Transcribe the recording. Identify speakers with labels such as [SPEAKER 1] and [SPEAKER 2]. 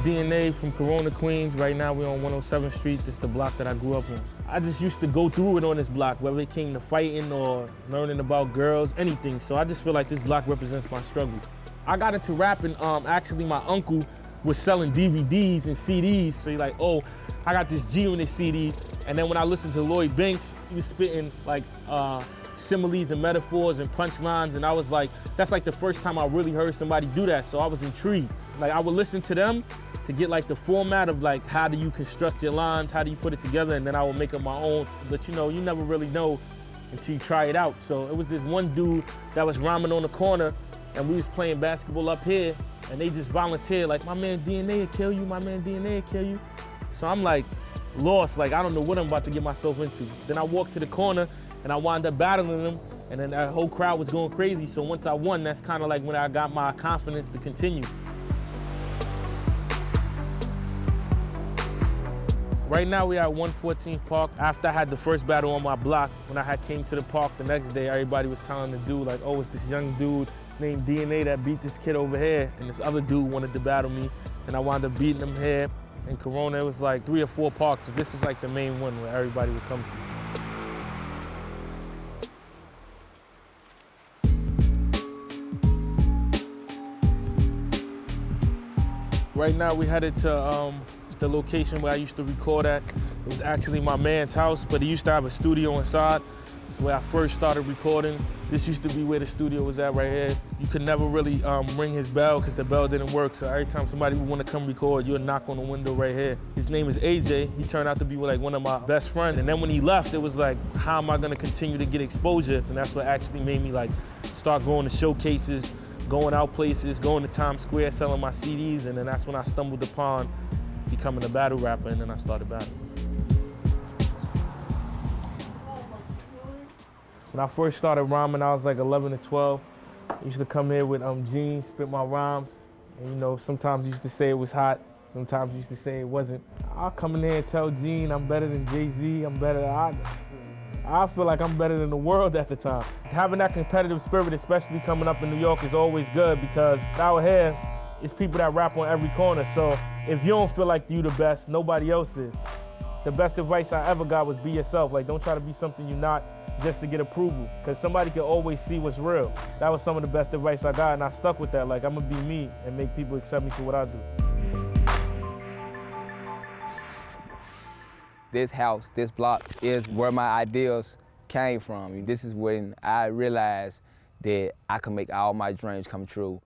[SPEAKER 1] DNA from Corona, Queens. Right now we're on 107th Street. It's the block that I grew up on. I just used to go through it on this block, whether it came to fighting or learning about girls, anything. So I just feel like this block represents my struggle. I got into rapping, actually my uncle was selling DVDs and CDs. So you're like, oh, I got this G on this CD. And then when I listened to Lloyd Banks, he was spitting like similes and metaphors and punchlines. And I was like, that's like the first time I really heard somebody do that. So I was intrigued. Like I would listen to them to get like the format of like, how do you construct your lines? How do you put it together? And then I would make up my own. But you know, you never really know until you try it out. So it was this one dude that was rhyming on the corner and we was playing basketball up here and they just volunteered like, my man DNA will kill you, my man DNA will kill you. So I'm like lost, like I don't know what I'm about to get myself into. Then I walked to the corner and I wound up battling them and then that whole crowd was going crazy. So once I won, that's kind of like when I got my confidence to continue. Right now we at 114th Park. After I had the first battle on my block, when I came to the park the next day, everybody was telling the dude like, oh, it's this young dude named DNA that beat this kid over here. And this other dude wanted to battle me. And I wound up beating him here. In Corona, it was like 3 or 4 parks. So this is like the main one where everybody would come to. Right now we headed to the location where I used to record at. It was actually my man's house, but he used to have a studio inside. It's where I first started recording. This used to be where the studio was at right here. You could never really ring his bell because the bell didn't work. So every time somebody would want to come record, you would knock on the window right here. His name is AJ. He turned out to be like one of my best friends. And then when he left, it was like, how am I gonna continue to get exposure? And that's what actually made me like start going to showcases, going out places, going to Times Square, selling my CDs. And then that's when I stumbled upon becoming a battle rapper, and then I started battling. When I first started rhyming, I was like 11 or 12. I used to come here with jeans, spit my rhymes. And you know, sometimes I used to say it was hot, sometimes I used to say it wasn't. I'll come in here and tell Gene I'm better than Jay-Z, I'm better than I feel like I'm better than the world at the time. Having that competitive spirit, especially coming up in New York, is always good because out here, it's people that rap on every corner. So if you don't feel like you the best, nobody else is. The best advice I ever got was be yourself. Like, don't try to be something you're not just to get approval, because somebody can always see what's real. That was some of the best advice I got, and I stuck with that. Like, I'm gonna be me and make people accept me for what I do.
[SPEAKER 2] This house, this block, is where my ideals came from. This is when I realized that I could make all my dreams come true.